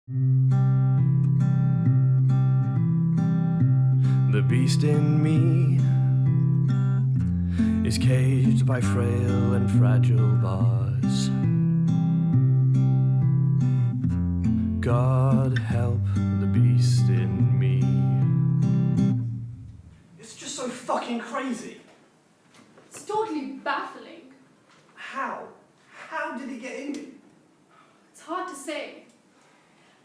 The beast in me is caged by frail and fragile bars. God help the beast in me. It's just so fucking crazy. It's totally baffling. How? How did it get in me? It's hard to say.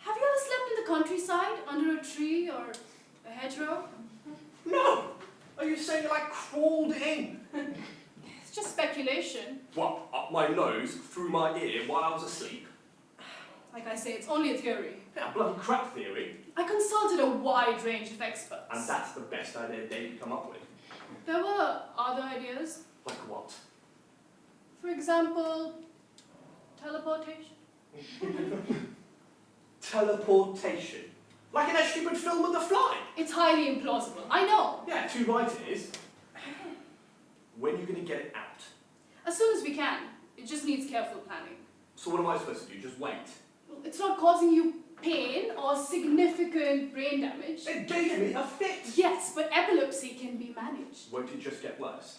Have you ever slept in the countryside, under a tree or a hedgerow? No! Are you saying you crawled in? It's just speculation. What, up my nose, through my ear while I was asleep? Like I say, it's only a theory. Yeah, bloody crap theory. I consulted a wide range of experts. And that's the best idea they could come up with. There were other ideas. Like what? For example, teleportation. Teleportation? Like in that stupid film with The Fly? It's highly implausible, I know. Yeah, too right it is. When are you going to get it out? As soon as we can. It just needs careful planning. So what am I supposed to do? Just wait? Well, it's not causing you pain or significant brain damage. It gave me a fit! Yes, but epilepsy can be managed. Won't it just get worse?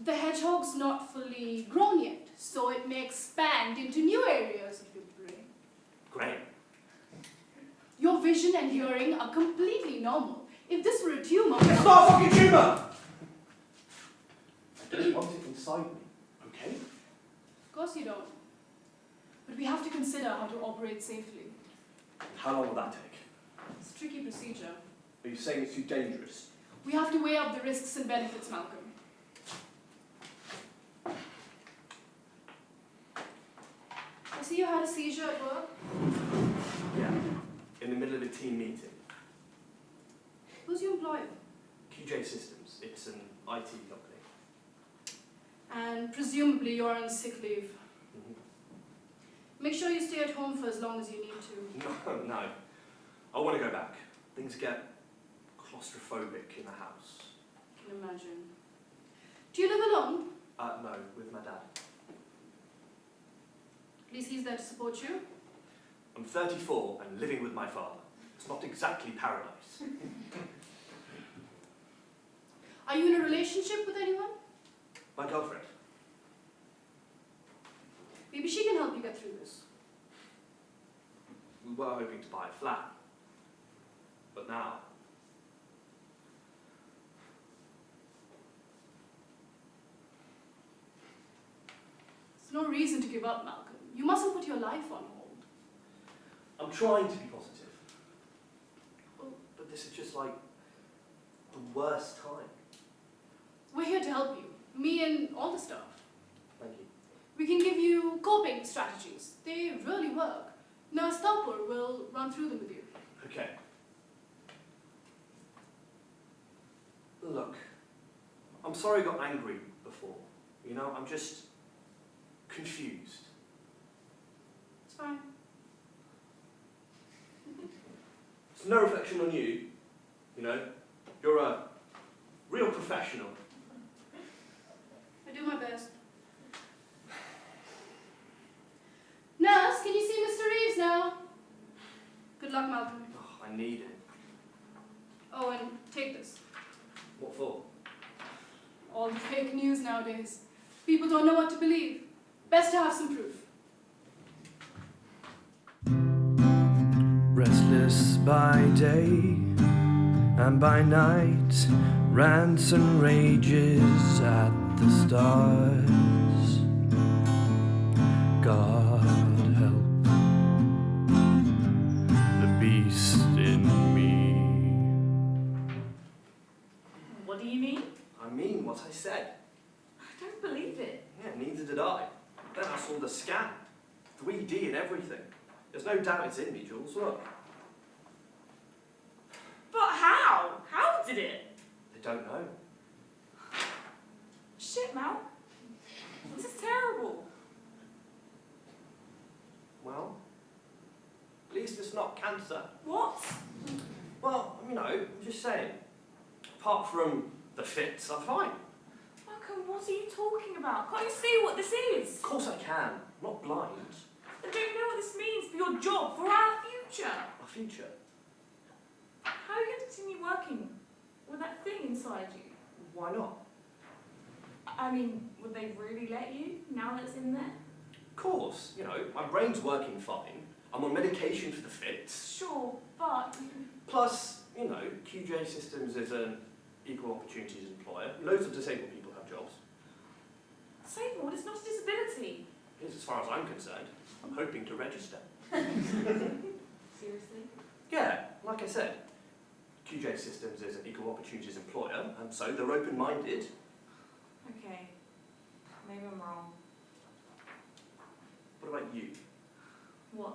The hedgehog's not fully grown yet, so it may expand into new areas of your brain. Great. Your vision and hearing are completely normal. If this were a tumor... It's not a fucking tumour! I don't want it inside me, okay? Of course you don't. But we have to consider how to operate safely. How long will that take? It's a tricky procedure. Are you saying it's too dangerous? We have to weigh up the risks and benefits, Malcolm. I see you had a seizure at work. Yeah. In the middle of a team meeting. Who's your employer? QJ Systems. It's an IT company. And presumably you're on sick leave. Make sure you stay at home for as long as you need to. No. I want to go back. Things get claustrophobic in the house. I can imagine. Do you live alone? No, with my dad. At least he's there to support you. I'm 34 and living with my father. It's not exactly paradise. Are you in a relationship with anyone? My girlfriend. Maybe she can help you get through this. We were hoping to buy a flat. But now... There's no reason to give up, Malcolm. You mustn't put your life on hold. I'm trying to be positive. But this is just the worst time. We're here to help you. Me and all the staff. Thank you. We can give you coping strategies. They really work. Nurse Topper will run through them with you. Okay. Look, I'm sorry I got angry before. I'm just confused. It's fine. It's no reflection on you. You're a real professional. I do my best. Nurse, can you see Mr. Reeves now? Good luck, Malcolm. Oh, I need it. Oh, and take this. What for? All the fake news nowadays. People don't know what to believe. Best to have some proof. Restless by day and by night, rants and rages at the stars. God help the beast in me. What do you mean? I mean what I said. I don't believe it. Yeah, neither did I. Then I saw the scan. 3D and everything. There's no doubt it's in me, Jules. Look. But how? How did it? I don't know. Shit, Mal. This is terrible. Well, at least it's not cancer. What? Well, I'm just saying. Apart from the fits, I'm fine. Malcolm, what are you talking about? Can't you see what this is? Of course I can. I'm not blind. And do you know what this means for your job, for our future. Our future? How are you going to continue working with that thing inside you? Why not? I mean, would they really let you now that it's in there? Of course, you know, my brain's working fine. I'm on medication for the fits. Sure, but Plus, you know, QJ Systems is an equal opportunities employer. Loads of disabled people have jobs. disabled, it's not a disability. It is as far as I'm concerned. I'm hoping to register. Seriously? Yeah, like I said, QJ Systems is an equal opportunities employer, and so they're open-minded. Okay, maybe I'm wrong. What about you? What?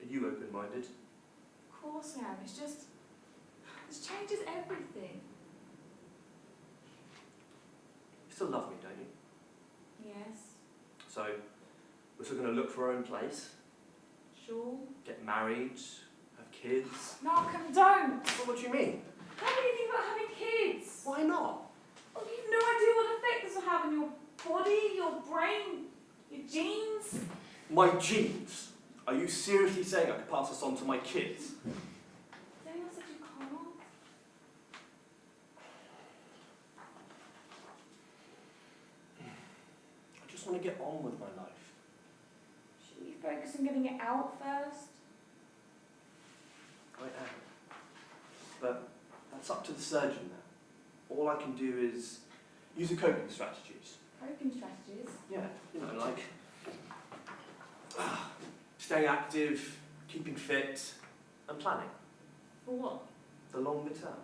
Are you open-minded? Of course I am, it's just, this changes everything. You still love me, don't you? Yes, So, we're still going to look for our own place, sure. get married, have kids. Malcolm, don't! Well, what do you mean? Don't really think about having kids. Why not? Well, you've no idea what effect this will have on your body, your brain, your genes. My genes? Are you seriously saying I could pass this on to my kids? Is anyone said you can't? I just want to get on with my life. Shouldn't you focus on getting it out first? I am. But that's up to the surgeon now. All I can do is use the coping strategies. Coping strategies? Yeah, you know, like staying active, keeping fit, and planning. For what? The longer term.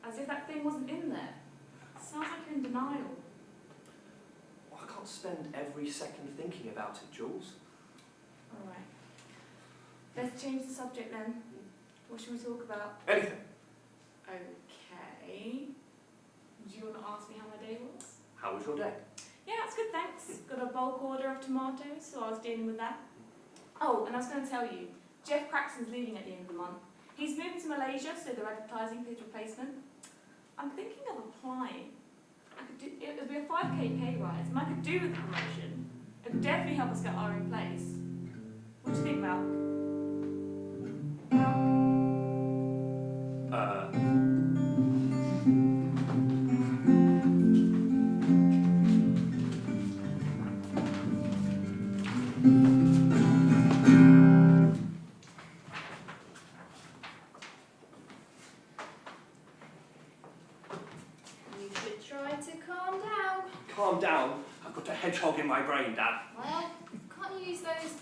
As if that thing wasn't in there. Sounds like you're in denial. Well, I can't spend every second thinking about it, Jules. Alright. Let's change the subject then. What should we talk about? Anything. Okay. Do you want to ask me how my day was? How was your day? Yeah, that's good, thanks. Got a bulk order of tomatoes, so I was dealing with that. Oh, and I was going to tell you, Jeff Crackson's leaving at the end of the month. He's moving to Malaysia, so they're advertising for his replacement. I'm thinking of applying. It would be a 5k pay rise, and I could do with the promotion. It would definitely help us get our own place. What do you think, Mal? You should try to calm down. Calm down. I've got a hedgehog in my brain, Dad. Well, can't you use those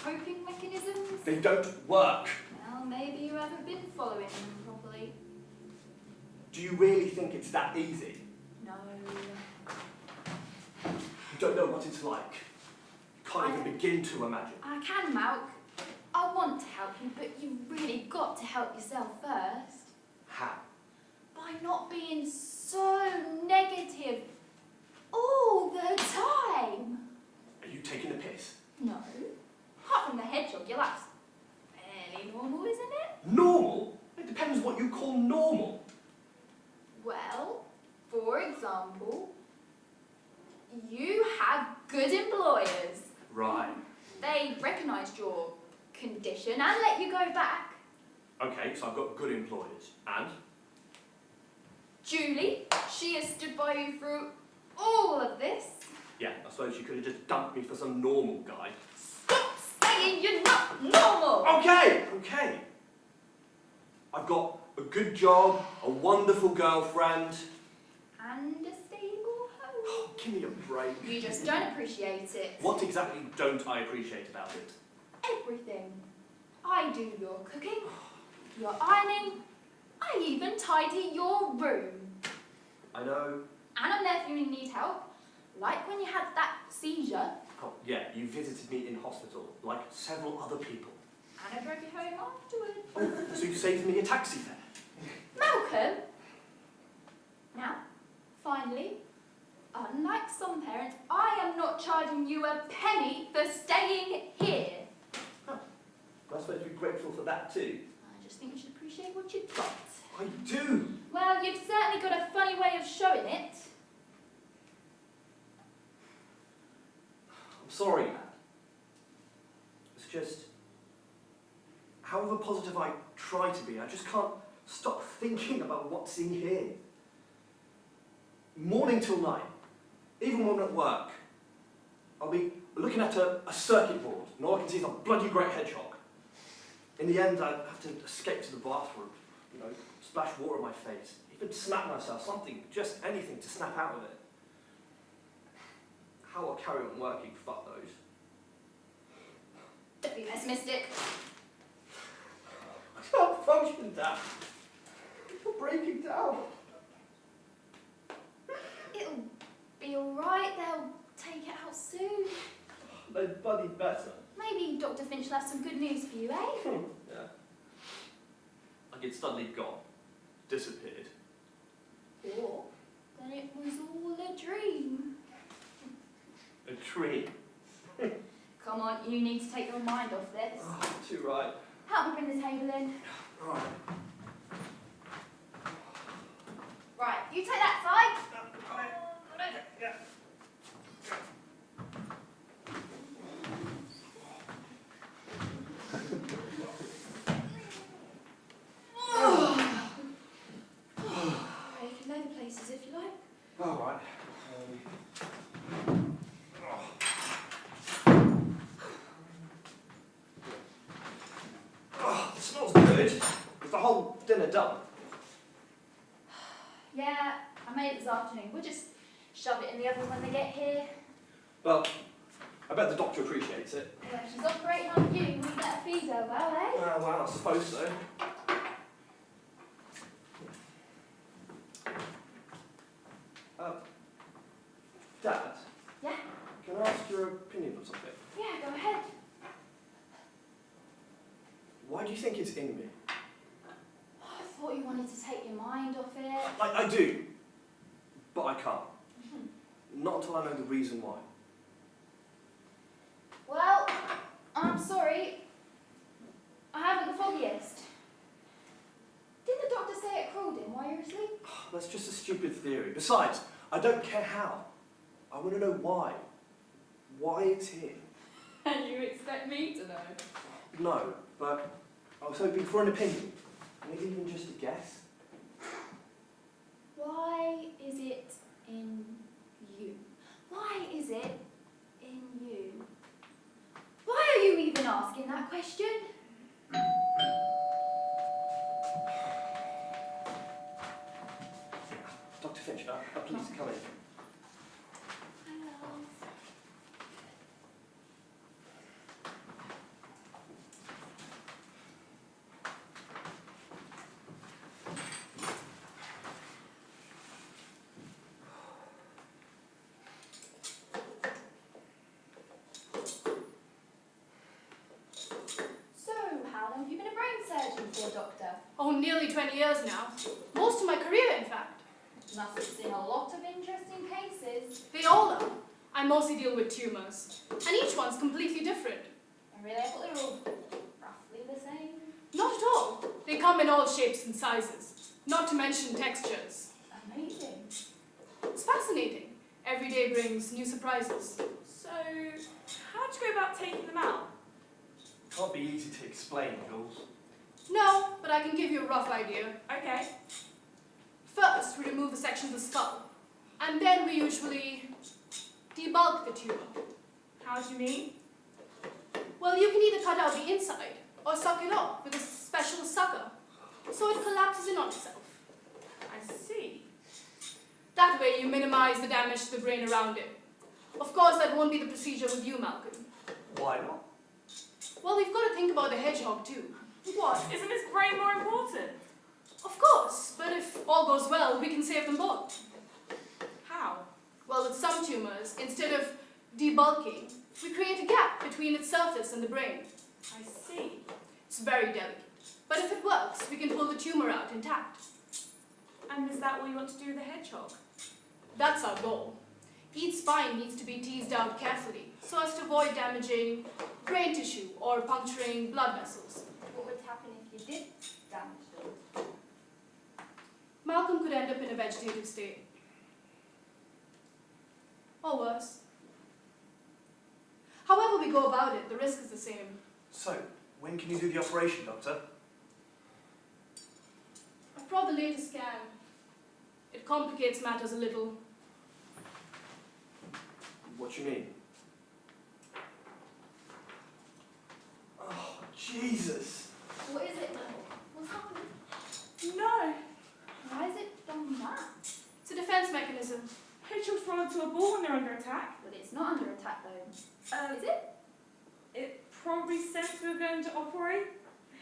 coping mechanisms? They don't work. Well, maybe you haven't been following them properly. Do you really think it's that easy? No. You don't know what it's like. You can't even begin to imagine. I can, Malk. I want to help you, but you've really got to help yourself first. How? By not being so negative all the time. Are you taking a piss? No. Apart from the hedgehog, your life's fairly normal, isn't it? Normal? It depends what you call normal. Well, for example, you have good employers. Right. They recognised your condition and let you go back. Okay, so I've got good employers. And? Julie, she has stood by you through all of this. Yeah, I suppose you could have just dumped me for some normal guy. Stop saying you're not normal! Okay. I've got a good job, a wonderful girlfriend. And a stable home. Oh, give me a break. You just don't appreciate it. What exactly don't I appreciate about it? Everything. I do your cooking, your ironing, I even tidy your room. I know. And I'm there if you need help. Like when you had that seizure. Oh, yeah, you visited me in hospital, like several other people. And I drove you home afterwards. So you saved me a taxi fare. Malcolm! Now, finally, unlike some parents, I am not charging you a penny for staying here. I'm supposed to be grateful for that too. I just think you should appreciate what you've got. I do. Well, you've certainly got a funny way of showing it. I'm sorry, Dad. It's just, however positive I try to be, I just can't stop thinking about what's in here. Morning till night, even when I'm at work, I'll be looking at a circuit board, and all I can see is a bloody great hedgehog. In the end, I have to escape to the bathroom, splash water on my face, even snap myself, something, just anything to snap out of it. How I'll carry on working, fuck those. Don't be pessimistic. I can't function, Dad. You're breaking down. It'll be alright, they'll take it out soon. They're bloody better. Maybe Dr. Finch will have some good news for you, eh? Yeah. Like it's suddenly gone. Disappeared. Or then it was all a dream. A dream. Come on, you need to take your mind off this. Oh, too right. Help me bring the table in. Right. Right, you take that side. Yeah. You can lay the places if you like. All right. It smells good. Is the whole dinner done? Yeah, I made it this afternoon. We'll just shove it in the oven when they get here. Well, I bet the doctor appreciates it. Well, if she's operating on you, we better feed her well, eh? Well, I suppose so. Dad? Yeah? Can I ask your opinion on something? Yeah, go ahead. Why do you think it's in me? I thought you wanted to take your mind off it. I do, but I can't. Not until I know the reason why. Well, I'm sorry. I haven't the foggiest. Didn't the doctor say it crawled in while you were asleep? That's just a stupid theory. Besides, I don't care how. I want to know why. Why it's here. And you expect me to know? No, but I was hoping for an opinion. Maybe even just a guess. Why is it in you? Why is it in you? Why are you even asking that question? Dr. Finch, please come in. Hello. So, how long have you been a brain surgeon for, Doctor? Oh, nearly 20 years now. Most of my career, in fact. Must have seen a lot of interesting cases. They all are. I mostly deal with tumours, and each one's completely different. And really, I thought they were all roughly the same. Not at all. They come in all shapes and sizes, not to mention textures. Amazing. It's fascinating. Every day brings new surprises. So, how'd you go about taking them out? Can't be easy to explain, Jules. No, but I can give you a rough idea. Okay. First, we remove a section of the skull, and then we usually debulk the tumour. How do you mean? Well, you can either cut out the inside or suck it off with a special sucker, so it collapses in on itself. I see. That way you minimize the damage to the brain around it. Of course, that won't be the procedure with you, Malcolm. Why not? Well, we've got to think about the hedgehog too. What? Isn't his brain more important? Of course, but if all goes well, we can save them both. How? Well, with some tumors, instead of debulking, we create a gap between its surface and the brain. I see. It's very delicate. But if it works, we can pull the tumor out intact. And is that what you want to do with the hedgehog? That's our goal. Each spine needs to be teased out carefully so as to avoid damaging brain tissue or puncturing blood vessels. What would happen if you did damage them? Malcolm could end up in a vegetative state. Or worse. However we go about it, the risk is the same. So, When can you do the operation, Doctor? I've brought the latest scan. It complicates matters a little. What do you mean? Oh, Jesus! What is it, though? What's happened? No! Why is it done that? It's a defense mechanism. Hedgehogs run into a ball when they're under attack. But it's not under attack, though. Is it? It probably sensed we were going to operate.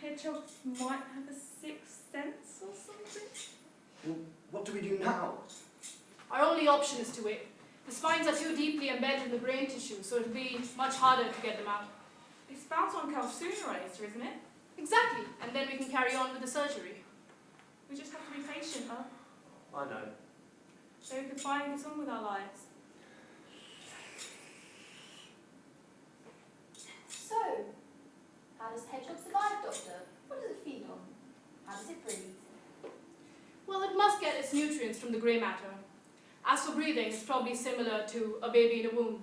Hedgehogs might have a sixth sense or something. Well, what do we do now? Our only option is to wait. The spines are too deeply embedded in the brain tissue, so it'll be much harder to get them out. It's bound to uncurl sooner or later, isn't it? Exactly, and then we can carry on with the surgery. We just have to be patient, huh? I know. So we can finally get on with our lives. So, how does hedgehog survive, Doctor? What does it feed on? How does it breathe? Well, it must get its nutrients from the grey matter. As for breathing, it's probably similar to a baby in a womb.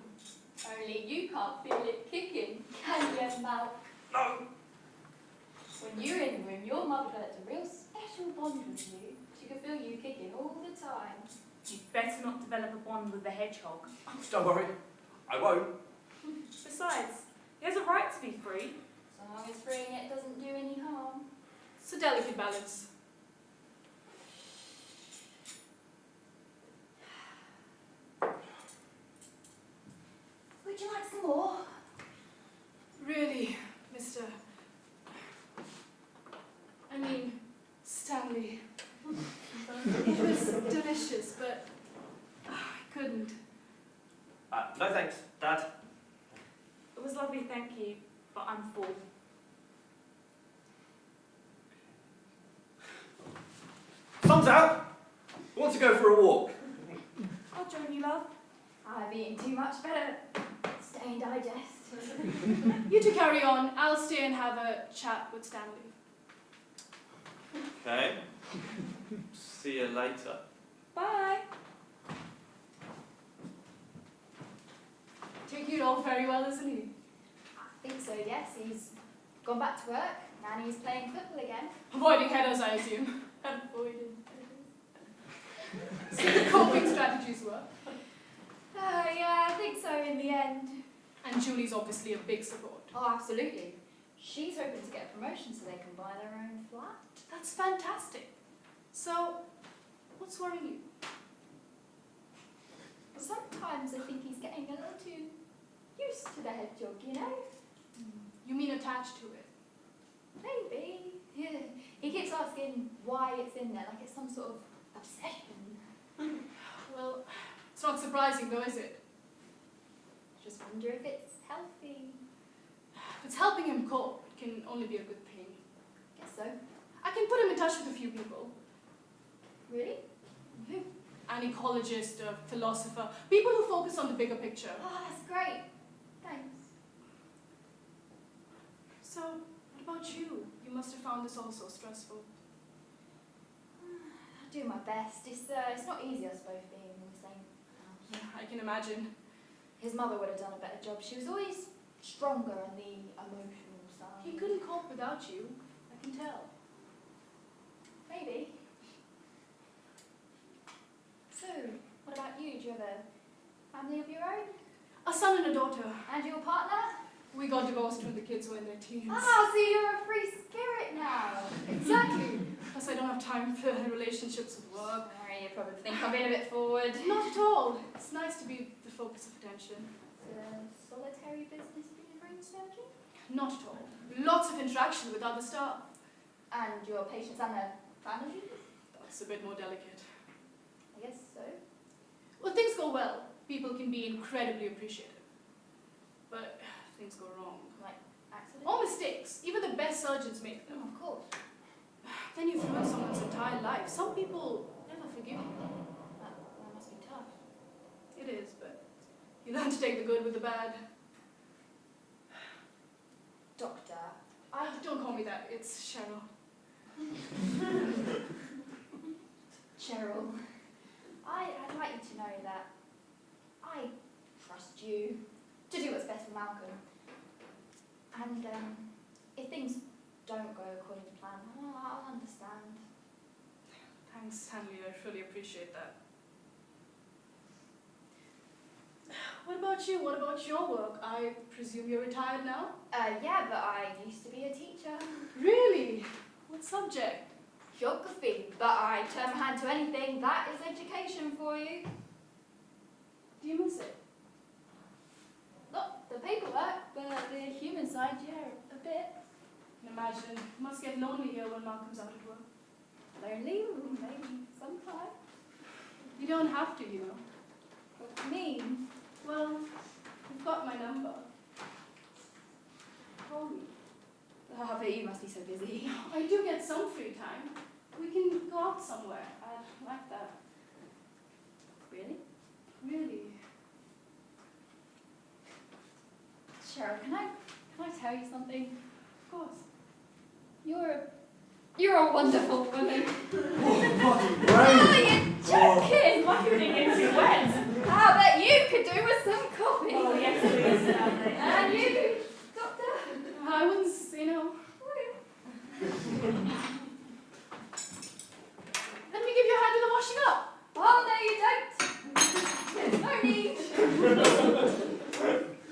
Only you can't feel it kicking, can you, Mal? No! When you're in the room, your mother developed a real special bond with you. She could feel you kicking all the time. You'd better not develop a bond with the hedgehog. Don't worry, I won't. Besides, he has a right to be free. So long as freeing it doesn't do any harm. It's a delicate balance. Would you like some more? Really, Mr. I mean, Stanley. It was delicious, but I couldn't. No thanks, Dad. It was lovely, thank you, but I'm full. Thumbs out! I want to go for a walk. I'll join you, love. I've eaten too much, better stay and digest. You two carry on. I'll stay and have a chat with Stanley. Okay. See you later. Bye. Taking it all very well, isn't he? I think so, yes. He's gone back to work, and he's playing football again. Avoiding headers, I assume. Avoiding headers. So the coping strategies were. Yeah, I think so in the end. And Julie's obviously a big support. Oh, absolutely. She's hoping to get a promotion so they can buy their own flat. That's fantastic. So, what's worrying you? Sometimes I think he's getting a little too used to the hedgehog, you know? You mean attached to it? Maybe. Yeah. He keeps asking why it's in there, like it's some sort of obsession. Well, it's not surprising though, is it? Just wonder if it's healthy. If it's helping him cope, it can only be a good thing. Guess so. I can put him in touch with a few people. Really? Who? An ecologist, a philosopher, people who focus on the bigger picture. Oh, that's great. Thanks. So, what about you? You must have found this all so stressful. I do my best. It's not easy, I suppose, being in the same house. Yeah, I can imagine. His mother would have done a better job. She was always stronger on the emotional side. He couldn't cope without you, I can tell. Maybe. So, what about you? Do you have a family of your own? A son and a daughter. And your partner? We got divorced when the kids were in their teens. Ah, so you're a free spirit now. Exactly. Plus I don't have time for relationships with work. Sorry, you probably think I'm being a bit forward. Not at all. It's nice to be the focus of attention. It's a solitary business being a brain surgeon? Not at all. Lots of interaction with other staff. And your patients and their families? That's a bit more delicate. I guess so. When things go well, people can be incredibly appreciative. But if things go wrong, Like accidents? or mistakes, even the best surgeons make them. Of course. Then you've ruined someone's entire life. Some people never forgive you. That must be tough. It is, but you learn to take the good with the bad. Doctor, Don't call me that. It's Cheryl. Cheryl, I'd like you to know that I trust you to do what's best for Malcolm. And if things don't go according to plan, I'll understand. Thanks, Stanley. I truly appreciate that. What about you? What about your work? I presume you're retired now? Yeah, but I used to be a teacher. Really? What subject? Geography, but I turn my hand to anything. That is education for you. Do you miss it? Not the paperwork, but the human side, yeah, a bit. I can imagine. You must get lonely here when Malcolm's out at work. Lonely, maybe sometime. You don't have to, you know. What do you mean? Well, you've got my number. Call me. Oh, but you must be so busy. I do get some free time. We can go out somewhere. I'd like that. Really? Really. Cheryl, can I tell you something? Of course. You're a wonderful woman. Oh, bloody Oh, brain! you're joking! Lucky thing is you're wet. I bet you could do with some coffee. Oh, yes, please, Stanley. And you, Doctor? I wouldn't, you know. Let me give you a hand in the washing up. Oh, no, you don't. There's no need.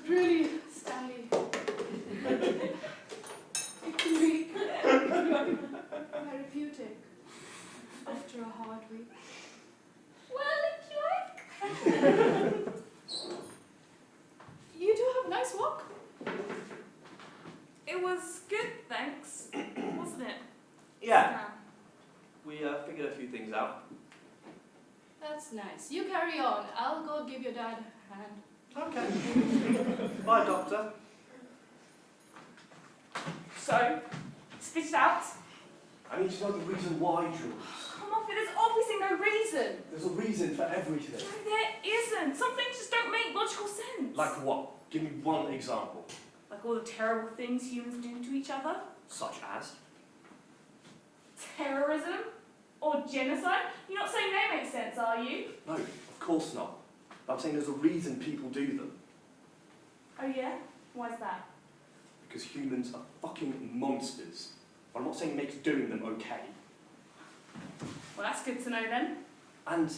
Really, Stanley. It can be therapeutic after a hard week. Well, if you like. You do have a nice walk. It was good, thanks. Wasn't it? Yeah, we figured a few things out. That's nice. You carry on. I'll go give your dad a hand. Okay. Bye, Doctor. So, spit it out. I need to know the reason why, Jules. Come off it, there's obviously no reason. There's a reason for everything. No, there isn't. Some things just don't make logical sense. Like what? Give me one example. Like all the terrible things humans do to each other. Such as? Terrorism? Or genocide? You're not saying they make sense, are you? No, of course not. But I'm saying there's a reason people do them. Oh yeah? Why's that? Because humans are fucking monsters. But I'm not saying it makes doing them okay. Well, that's good to know then. And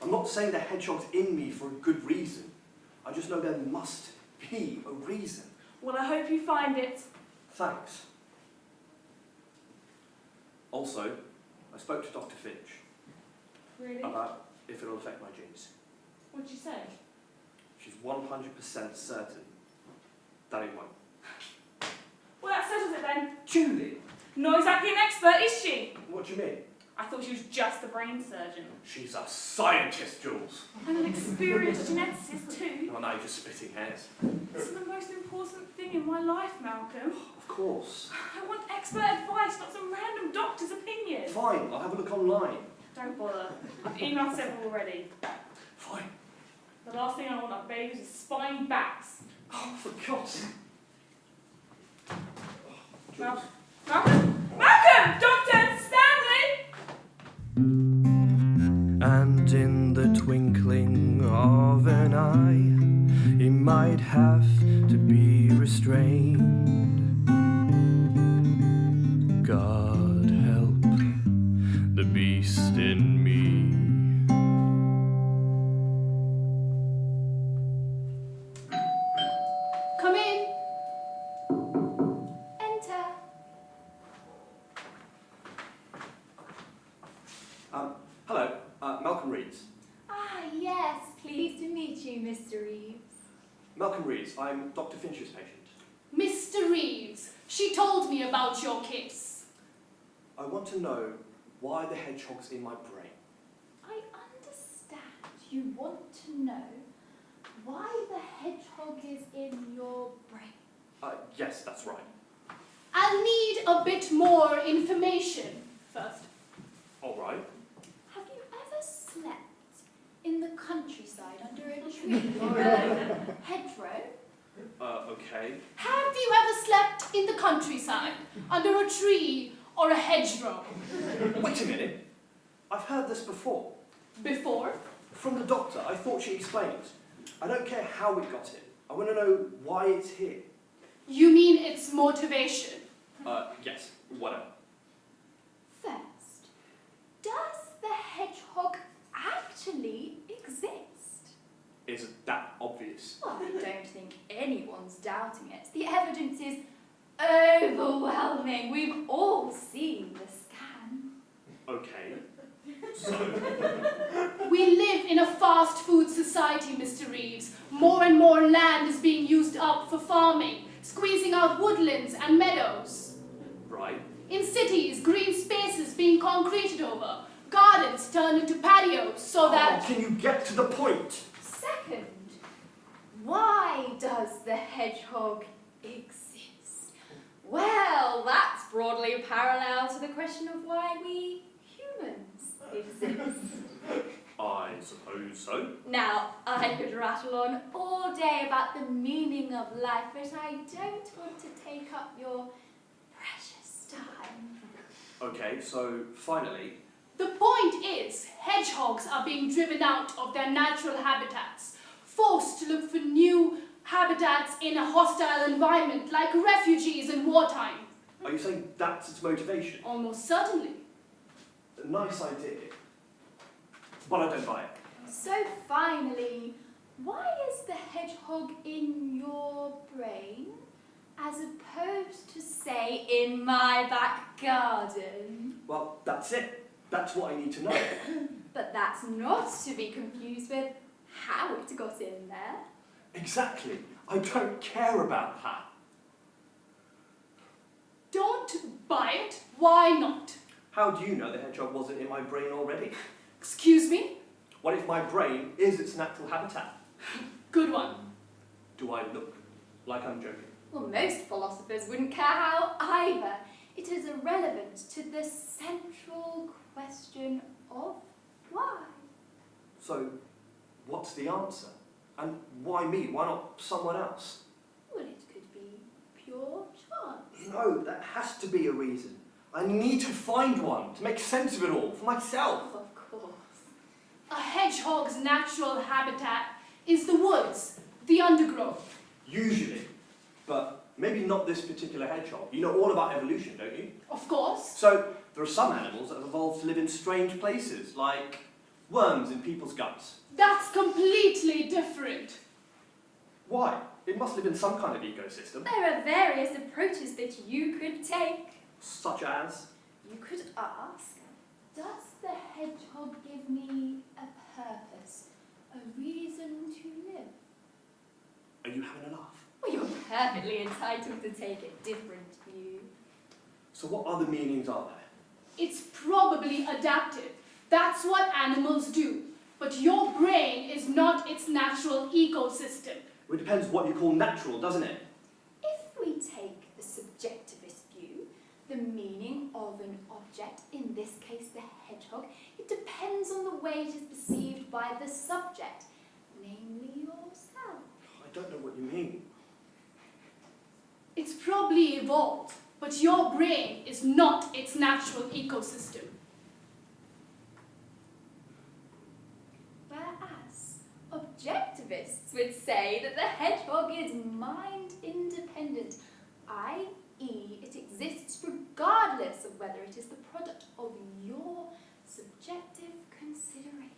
I'm not saying the hedgehog's in me for a good reason. I just know there must be a reason. Well, I hope you find it. Thanks. Also, I spoke to Dr. Finch Really? about if it'll affect my genes. What'd you say? She's 100% certain that it won't. Well, that settles it then. Julie! Not exactly an expert, is she? What do you mean? I thought she was just a brain surgeon. She's a scientist, Jules. And an experienced geneticist too. Oh, now you're just splitting hairs. This is the most important thing in my life, Malcolm. Of course. I want expert advice, not some random doctor's opinion. Fine, I'll have a look online. Don't bother. I've emailed several already. Fine. The last thing I want are babies with spiny backs. Oh, for God's sake. Malcolm? Malcolm! Doctor! Stanley! And in the twinkling of an eye, he might have to be restrained. God help the beast in me. Come in. Enter. Hello, Malcolm Reeves. Ah, yes. Pleased to meet you, Mr. Reeves. Malcolm Reeves, I'm Dr. Finch's patient. Mr. Reeves, she told me about your case. I want to know why the hedgehog's in my brain. I understand you want to know why the hedgehog is in your brain. Yes, that's right. I'll need a bit more information first. All right. Have you ever slept in the countryside under a tree or a hedgerow? Okay. Have you ever slept in the countryside under a tree or a hedgerow? Wait a minute. I've heard this before. Before? From the doctor. I thought she explained. I don't care how it got in. I want to know why it's here. You mean its motivation? Yes, whatever. First, does the hedgehog actually exist? Isn't that obvious? Well, I don't think anyone's doubting it. The evidence is overwhelming. We've all seen the scan. Okay. So, We live in a fast food society, Mr. Reeves. More and more land is being used up for farming, squeezing out woodlands and meadows. right. In cities, green spaces being concreted over, gardens turned into patios so that... Oh, can you get to the point? Second, why does the hedgehog exist? Well, that's broadly parallel to the question of why we humans exist. I suppose so. Now, I could rattle on all day about the meaning of life, but I don't want to take up your precious time. Okay, so finally, The point is, hedgehogs are being driven out of their natural habitats, forced to look for new habitats in a hostile environment, like refugees in wartime. are you saying that's its motivation? Almost certainly. A nice idea, but I don't buy it. So finally, why is the hedgehog in your brain as opposed to, say, in my back garden? Well, that's it. That's what I need to know. But that's not to be confused with how it got in there. Exactly. I don't care about that. Don't buy it. Why not? How do you know the hedgehog wasn't in my brain already? Excuse me? What if my brain is its natural habitat? Good one. Do I look like I'm joking? Well, most philosophers wouldn't care how either. It is irrelevant to the central question of why. So, what's the answer? And why me? Why not someone else? Well, it could be pure chance. No, there has to be a reason. I need to find one to make sense of it all for myself. Of course. A hedgehog's natural habitat is the woods, the undergrowth. Usually. But maybe not this particular hedgehog. You know all about evolution, don't you? Of course. So, there are some animals that have evolved to live in strange places, like worms in people's guts. That's completely different. Why? It must live in some kind of ecosystem. There are various approaches that you could take. Such as? You could ask, does the hedgehog give me a purpose, a reason to live? Are you having a laugh? Well, you're perfectly entitled to take a different view. So what other meanings are there? It's probably adaptive. That's what animals do. But your brain is not its natural ecosystem. Well, it depends what you call natural, doesn't it? If we take the subjectivist view, the meaning of an object, in this case the hedgehog, it depends on the way it is perceived by the subject, namely yourself. I don't know what you mean. It's probably evolved, but your brain is not its natural ecosystem. Whereas objectivists would say that the hedgehog is mind-independent, i.e. it exists regardless of whether it is the product of your subjective consideration.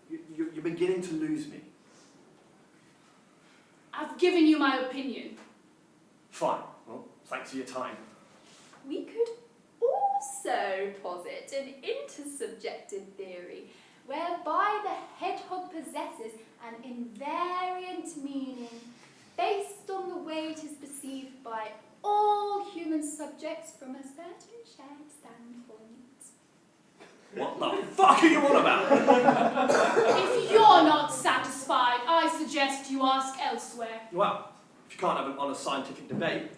You're beginning to lose me. I've given you my opinion. Fine. Well, thanks for your time. We could also posit an intersubjective theory whereby the hedgehog possesses an invariant meaning based on the way it is perceived by all human subjects from a certain shared standpoint. What the fuck are you on about? If you're not satisfied, I suggest you ask elsewhere. Well, if you can't have an honest scientific debate.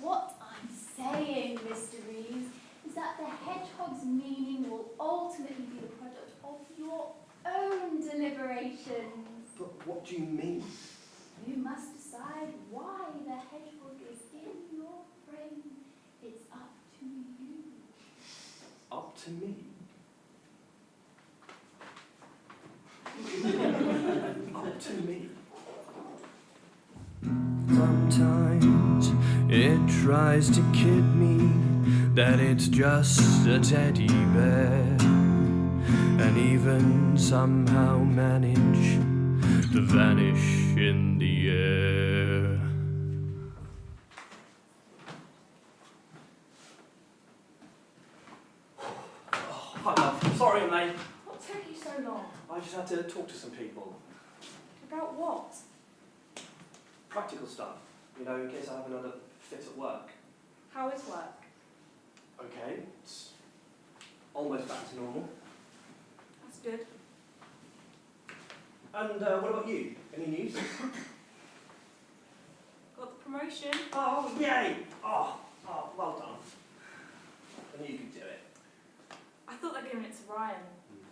What I'm saying, Mr. Reeves, is that the hedgehog's meaning will ultimately be the product of your own deliberations. But what do you mean? You must decide why the hedgehog is in your brain. It's up to you. Up to me? Up to me? Sometimes it tries to kid me that it's just a teddy bear, and even somehow manage to vanish in the air. Hi, love. Sorry I'm late. What took you so long? I just had to talk to some people. About what? Practical stuff. You know, in case I have another fit at work. How is work? Okay, it's almost back to normal. That's good. And what about you? Any news? Got the promotion. Oh, yay! Oh, well done. I knew you could do it. I thought they'd given it to Ryan.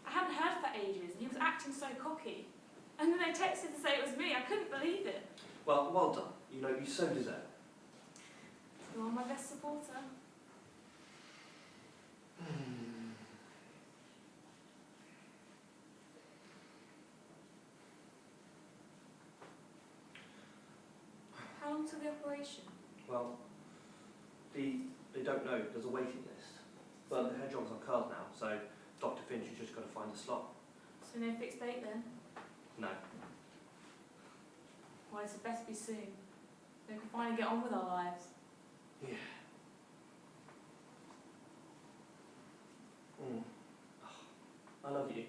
I hadn't heard for ages and he was acting so cocky. And then they texted to say it was me. I couldn't believe it. Well, well done. You know, you so deserve it. You are my best supporter. How long till the operation? Well, they don't know. There's a waiting list. But the hedgehogs are curled now, so Dr. Finch has just got to find a slot. So no fixed date then? No. Well, it's best be soon. We can finally get on with our lives. Yeah. I love you.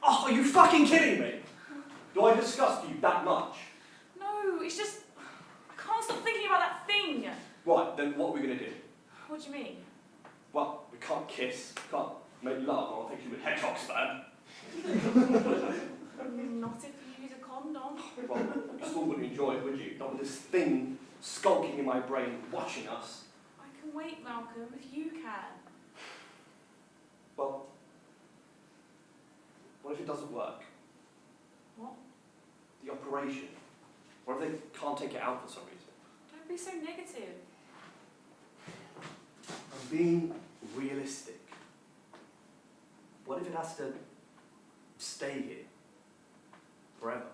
Oh, are you fucking kidding me? Do I disgust you that much? No, it's just... I can't stop thinking about that thing. Right, then what are we going to do? What do you mean? Well, we can't kiss, can't make love, or I'll think you with hedgehogs, man. Not if you use a condom. Well, you still wouldn't enjoy it, would you? Not with this thing skulking in my brain, watching us. I can wait, Malcolm, if you can. Well, what if it doesn't work? What? The operation. What if they can't take it out for some reason? Don't be so negative. I'm being realistic. What if it has to stay here forever?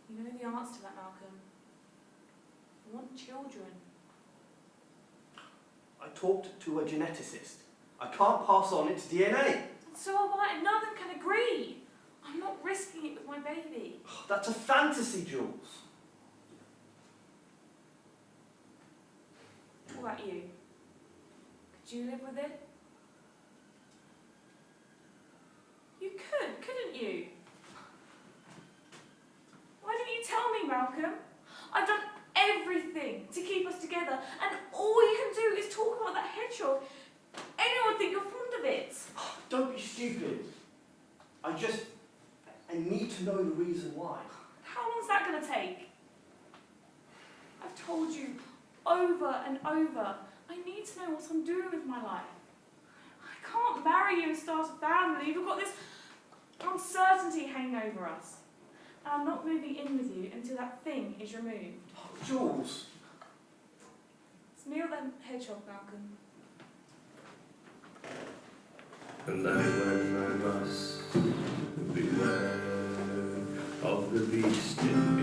You know the answer to that, Malcolm. I want children. I talked to a geneticist. I can't pass on its DNA. And so have I, and none of them can agree. I'm not risking it with my baby. That's a fantasy, Jules. What about you? Could you live with it? You could, couldn't you? Why didn't you tell me, Malcolm? I've done everything to keep us together, and all you can do is talk about that hedgehog. Anyone would think you're fond of it. Don't be stupid. I need to know the reason why. How long is that going to take? I've told you over and over, I need to know what I'm doing with my life. I can't marry you and start a family. We've got this uncertainty hanging over us. And I'm not moving in with you until that thing is removed. Oh, Jules. It's me or the hedgehog, Malcolm. And then when I must beware of the beast in me.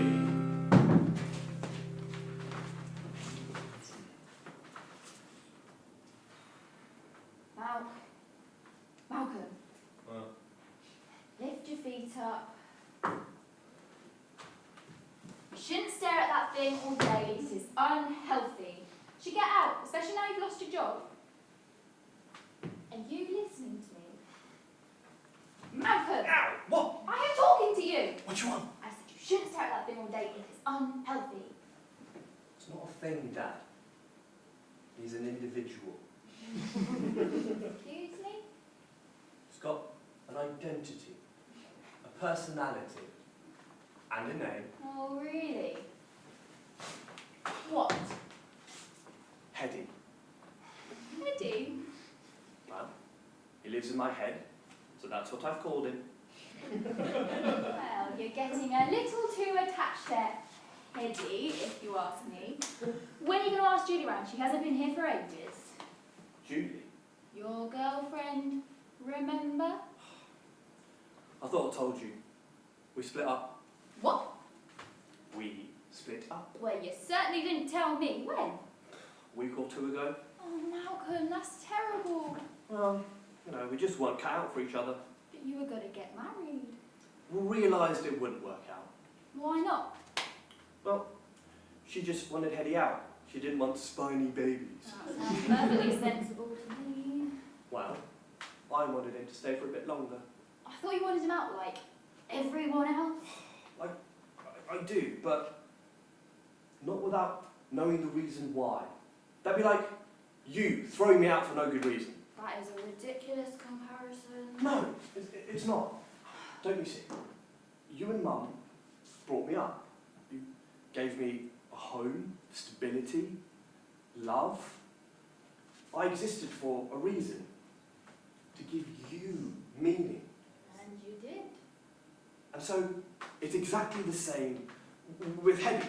Malcolm, Well, lift your feet up. You shouldn't stare at that thing all day. It is unhealthy. You should get out, especially now you've lost your job. Are you listening to me? Malcolm! ow! What? I am talking to you! What do you want? I said you shouldn't stare at that thing all day. It is unhealthy. It's not a thing, Dad. He's an individual. Excuse me? He's got an identity, a personality, and a name. Oh, really? What? Heddy. Eddie? Well, he lives in my head, so that's what I've called him. Well, you're getting a little too attached there, Eddie, if you ask me. When are you going to ask Julie round? She hasn't been here for ages. Julie? Your girlfriend, remember? I thought I told you. We split up. What? we split up. Well, you certainly didn't tell me. When? A week or two ago. Oh, Malcolm, that's terrible. Well, we just weren't cut out for each other. But you were going to get married. We realised it wouldn't work out. Why not? Well, she just wanted Hetty out. She didn't want spiny babies. That sounds perfectly sensible to me. Well, I wanted him to stay for a bit longer. I thought you wanted him out like everyone else. I do, but not without knowing the reason why. That'd be like you throwing me out for no good reason. That is a ridiculous comparison. No, it's not. Don't you see? You and Mum brought me up. You gave me a home, stability, love. I existed for a reason. To give you meaning. And you did. And so, it's exactly the same with Hetty.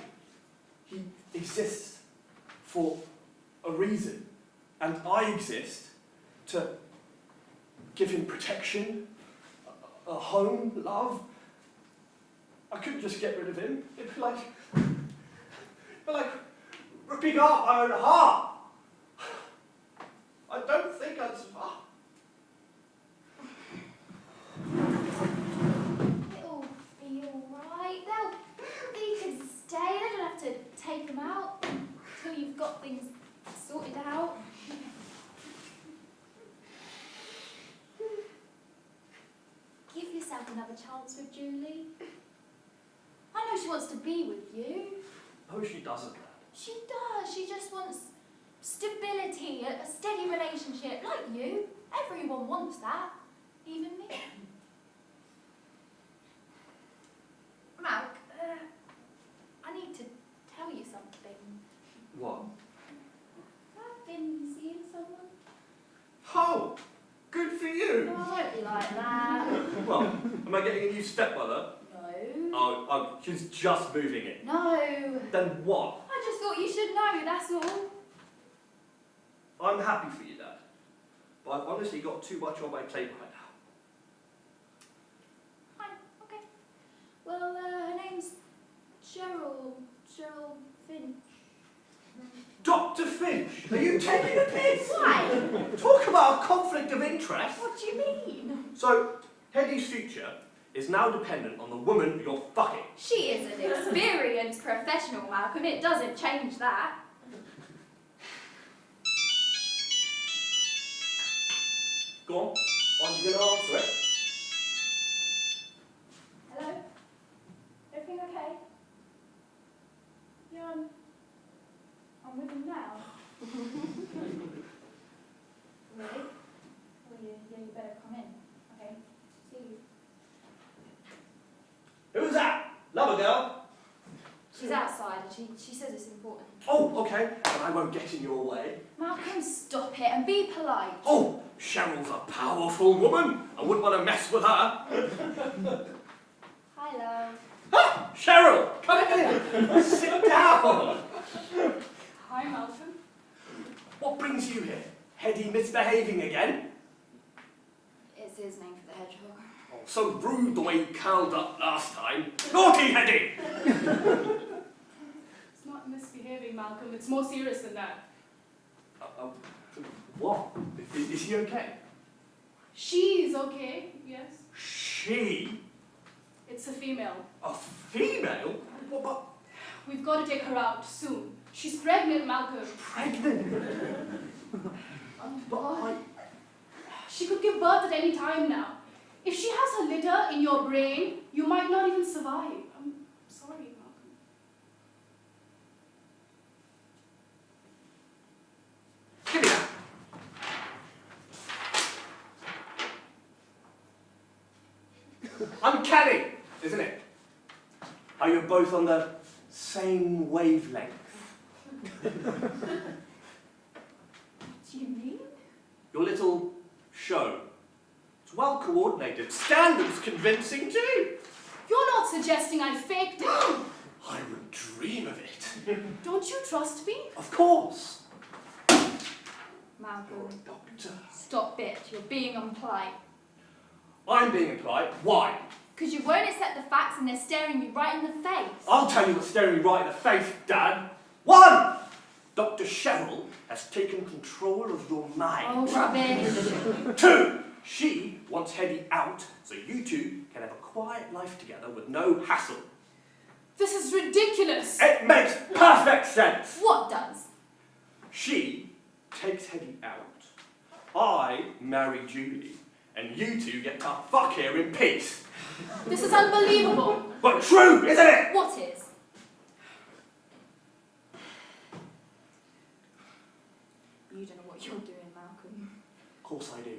He exists for a reason. And I exist to give him protection, a home, love. I couldn't just get rid of him. It'd be like ripping out my own heart. I don't think I'd survive. It'll be alright. They can stay. They don't have to take them out until you've got things sorted out. Give yourself another chance with Julie. I know she wants to be with you. No, she doesn't. She does. She just wants stability, a steady relationship, like you. Everyone wants that, even me. Malc, I need to tell you something. What? I've been seeing someone. Oh, good for you. Oh, don't be like that. Well, am I getting a new stepmother? No. Oh, she's just moving in. No. Then what? I just thought you should know, that's all. I'm happy for you, Dad. But I've honestly got too much on my plate right now. Fine, okay. Well, her name's Cheryl Finch. Dr. Finch, are you taking a piss? Why? Talk about a conflict of interest. What do you mean? So, Hetty's future is now dependent on the woman you're fucking. She is an experienced professional, Malcolm. It doesn't change that. Go on, are you going to answer it? Hello? Everything okay? Yeah, I'm with him now. Really? Well, you better come in. Okay, see you. Who's that? Lover girl? She's outside and she says it's important. Oh, okay, but I won't get in your way. Malcolm, stop it and be polite. Oh, Cheryl's a powerful woman. I wouldn't want to mess with her. Hi, love. Ah, Cheryl, come in. Sit down. Hi, Malcolm. What brings you here? Hetty misbehaving again? It's his name for the hedgehog. Oh, so rude the way you curled up last time. Naughty Hetty! It's not misbehaving, Malcolm. It's more serious than that. What? Is he okay? She's okay, yes. She? It's a female. A female? What? We've got to take her out soon. She's pregnant, Malcolm. Pregnant? But She could give birth at any time now. If she has a litter in your brain, you might not even survive. I'm sorry, Malcolm. give me that. Uncanny, isn't it? Are you both on the same wavelength? What do you mean? Your little show. It's well coordinated. Scandal's convincing too. You're not suggesting I faked it. I would dream of it. Don't you trust me? Of course. Malcolm, You're a doctor. stop it. You're being impolite. I'm being impolite. Why? Because you won't accept the facts and they're staring you right in the face. I'll tell you what's staring me right in the face, Dad. 1! Dr. Cheryl has taken control of your mind. Oh, rubbish. 2! She wants Hetty out so you two can have a quiet life together with no hassle. This is ridiculous. It makes perfect sense. What does? She takes Hetty out. I marry Julie. And you two get to fuck here in peace. This is unbelievable. But true, isn't it? What is? You don't know what you're doing, Malcolm. Of course I do.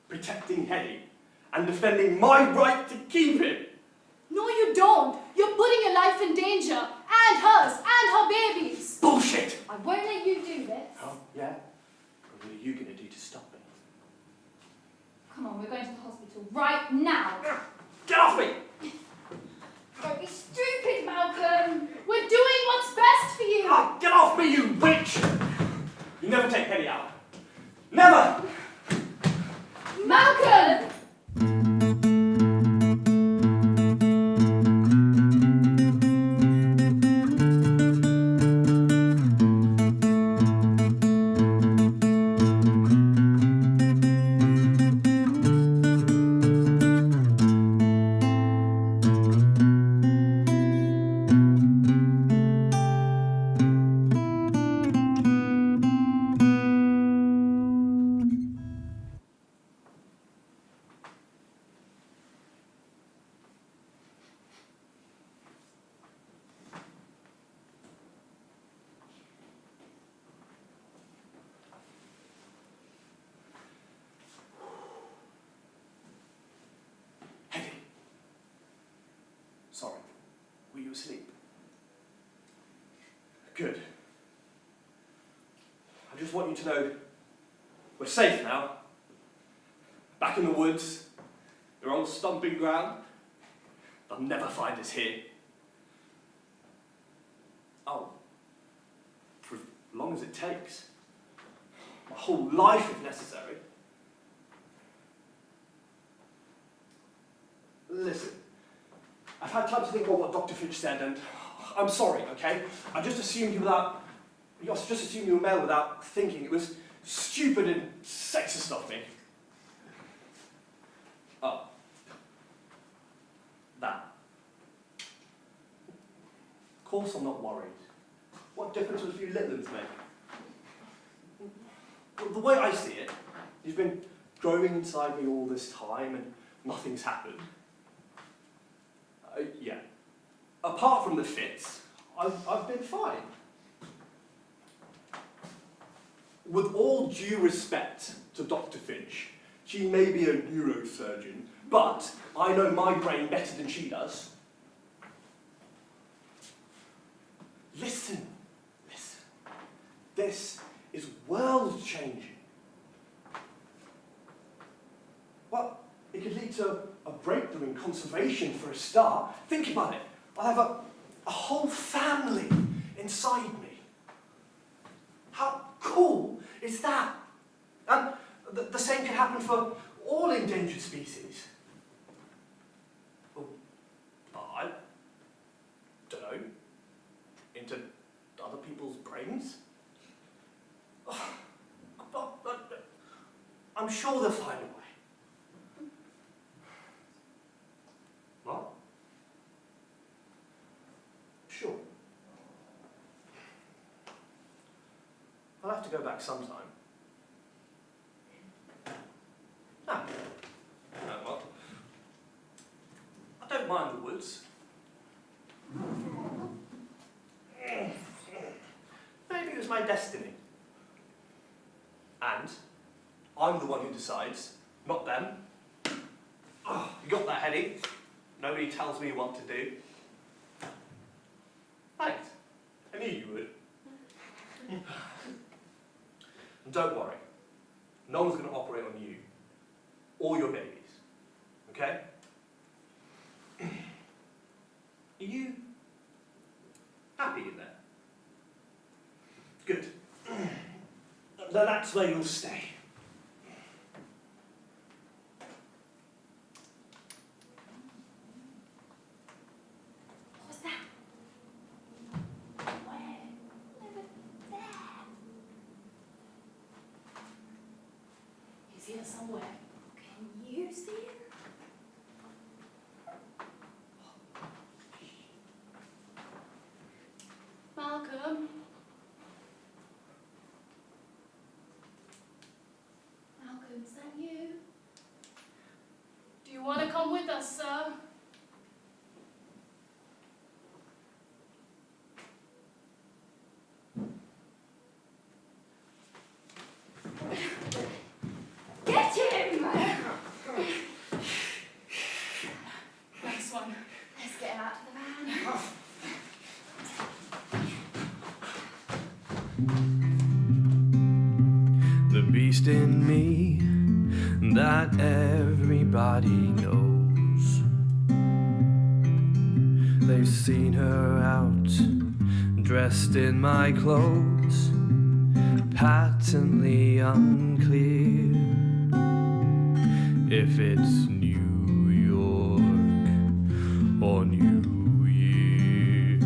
Protecting Hetty and defending my right to keep him. No, you don't. You're putting your life in danger. And hers. And her babies. Bullshit! I won't let you do this. Oh, yeah? What are you going to do to stop me? Come on, we're going to the hospital right now. Get off me! Don't be stupid, Malcolm. We're doing what's best for you. Ah, get off me, you witch! You never take Hetty out. Never! Malcolm! Hetty. Sorry. Were you asleep? Good. I just want you to know we're safe now. Back in the woods. We're on stomping ground. They'll never find us here. Oh. For as long as it takes. My whole life if necessary. Listen, I've had time to think about what Dr. Finch said, and I'm sorry, okay? I just assumed you were male without thinking. It was stupid and sexist of me. Oh. That. Of course I'm not worried. What difference would a few litlins make? Well, the way I see it, you've been growing inside me all this time and nothing's happened. Yeah. Apart from the fits, I've been fine. With all due respect to Dr. Finch, she may be a neurosurgeon, but I know my brain better than she does. Listen. This is world-changing. Well, it could lead to a breakthrough in conservation for a start. Think about it. I'll have a whole family inside me. How cool is that? And the same can happen for all endangered species. Well, I don't know. Into other people's brains? I'm sure they'll find a way. What? Sure. I'll have to go back sometime. Well, I don't mind the woods. Maybe it was my destiny. And I'm the one who decides, not them. Oh, you got that, Hetty? Nobody tells me what to do. Thanks. I knew you would. And don't worry. No one's going to operate on you or your babies. Okay? Are you happy in there? Good. Then that's where you'll stay. It's here somewhere. Can you see him? Malcolm. Malcolm, is that you? Do you want to come with us, sir? Get him! Nice one. Let's get him out of the van. The beast in me that everybody knows. They've seen her out, dressed in my clothes, patently unclear if it's New York or New Year.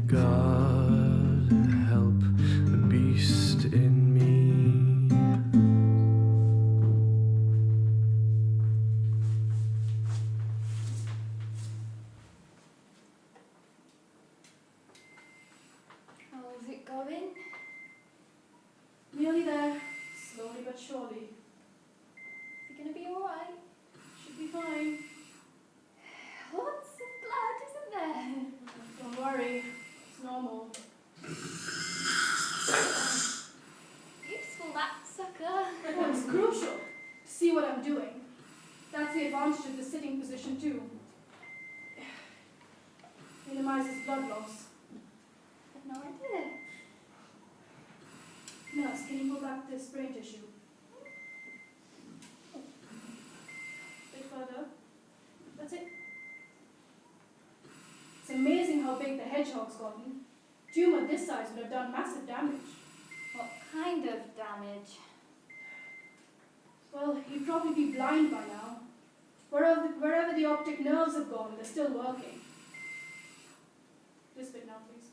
God help the beast in me. How's it going? Nearly there. Slowly but surely. Is it gonna be alright? Should be fine. Lots of blood, isn't there? Don't worry. It's normal. Useful, that sucker. Well, it's crucial to see what I'm doing. That's the advantage of the sitting position too. Minimizes blood loss. I've no idea. Nurse, can you pull back this brain tissue? A bit further. That's it. It's amazing how big the hedgehog's gotten. Tumor this size would have done massive damage. What kind of damage? Well, you'd probably be blind by now. Wherever the optic nerves have gone, they're still working. This bit now, please.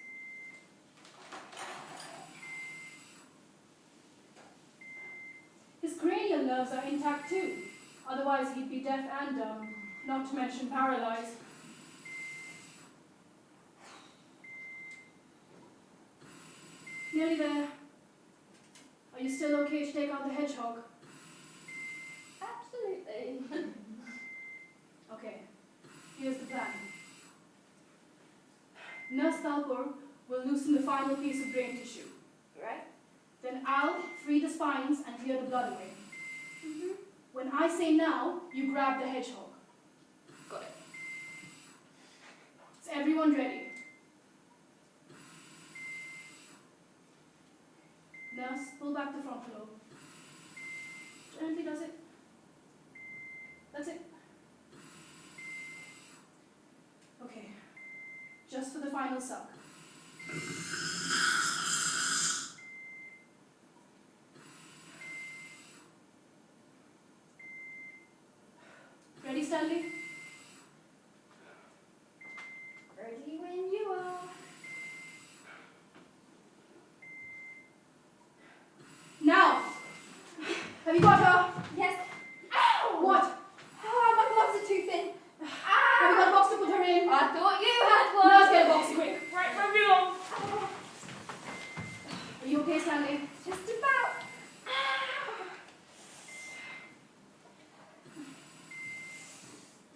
His cranial nerves are intact too. Otherwise, he'd be deaf and dumb, not to mention paralyzed. Nearly there. Are you still okay to take out the hedgehog? Absolutely. Okay, here's the plan. Nurse Thalpur will loosen the final piece of brain tissue. Right? Then I'll free the spines and clear the blood away. Mm-hmm. When I say now, you grab the hedgehog. Got it. Is everyone ready? Nurse, pull back the frontal lobe. Gently does it. That's it. Okay. Just for the final suck. Ready, Stanley? Ready when you are. Now! Have you got her? Yes. Ow! What? Oh, my gloves are too thin. Have you got a box to put her in? I thought you had one. Nurse, get a box quick. Right, where we on? Are you okay, Stanley? Just about.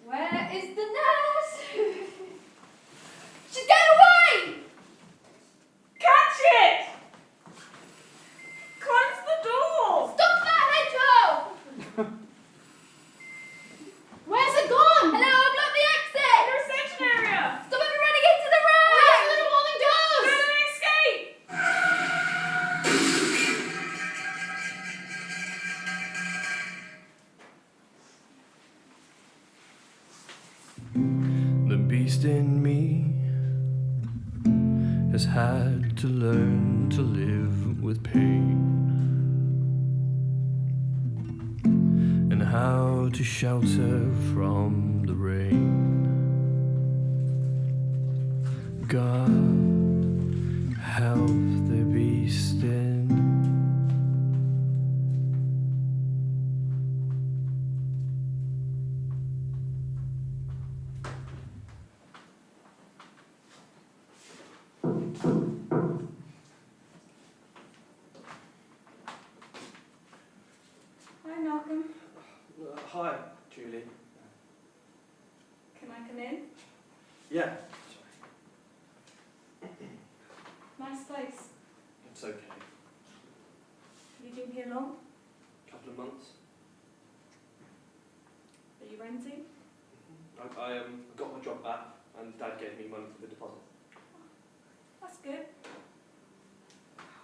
Where is the nurse? She's getting away! Catch it! Close the door! Stop that hedgehog! Where's it gone? Hello, block the exit! Reception area! Stop it from running into the road! Where's the revolving doors? Go to escape! The beast in me has had to learn to live with pain and how to shelter from the rain. God help the beast in Yeah. Nice place. It's okay. You been here long? Couple of months. Are you renting? I got my job back, and Dad gave me money for the deposit. That's good.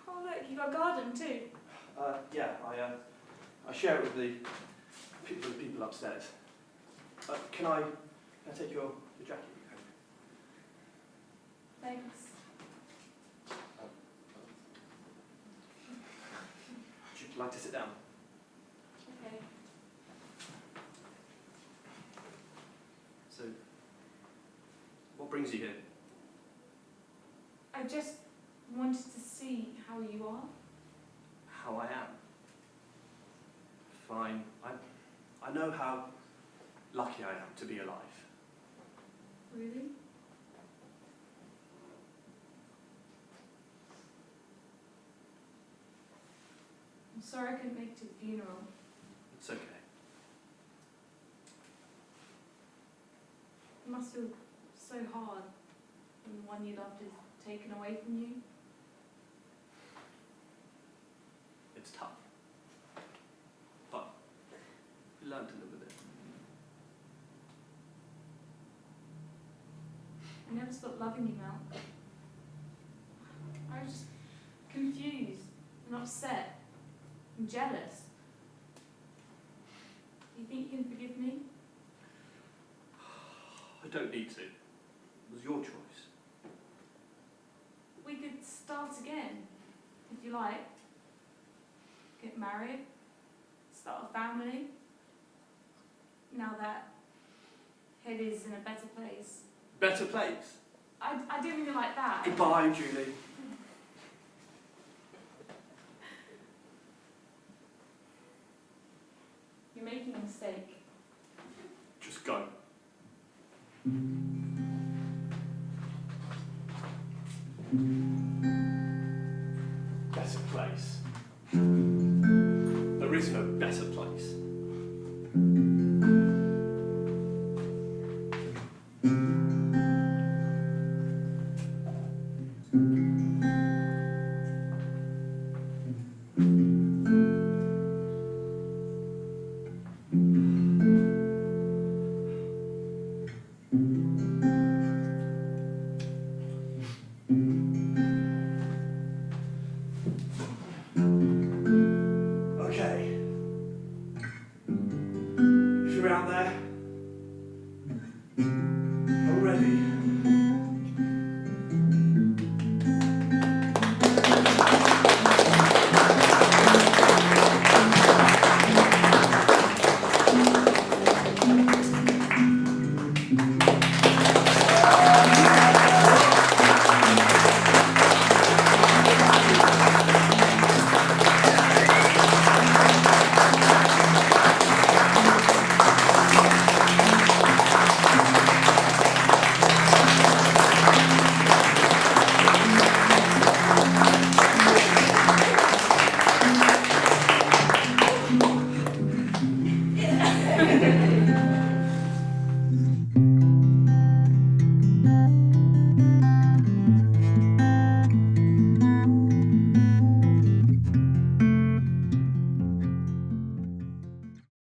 Oh look, you got a garden too. Yeah, I share it with the people upstairs. Can I take your jacket? Thanks. Would you like to sit down? Okay. So, what brings you here? I just wanted to see how you are. How I am. Fine. I know how lucky I am to be alive. Really? I'm sorry I couldn't make it to the funeral. It's okay. It must feel so hard when the one you loved is taken away from you. It's tough. But we learn to live with it. I never stopped loving you, Mel. I was just confused and upset and jealous. Do you think you can forgive me? I don't need to. It was your choice. We could start again, if you like. Get married, start a family. Now that Head is in a better place. Better place. I didn't mean it like that. Goodbye, Julie. You're making a mistake. Just go. Better place. There is no better place. Okay. If you're out there,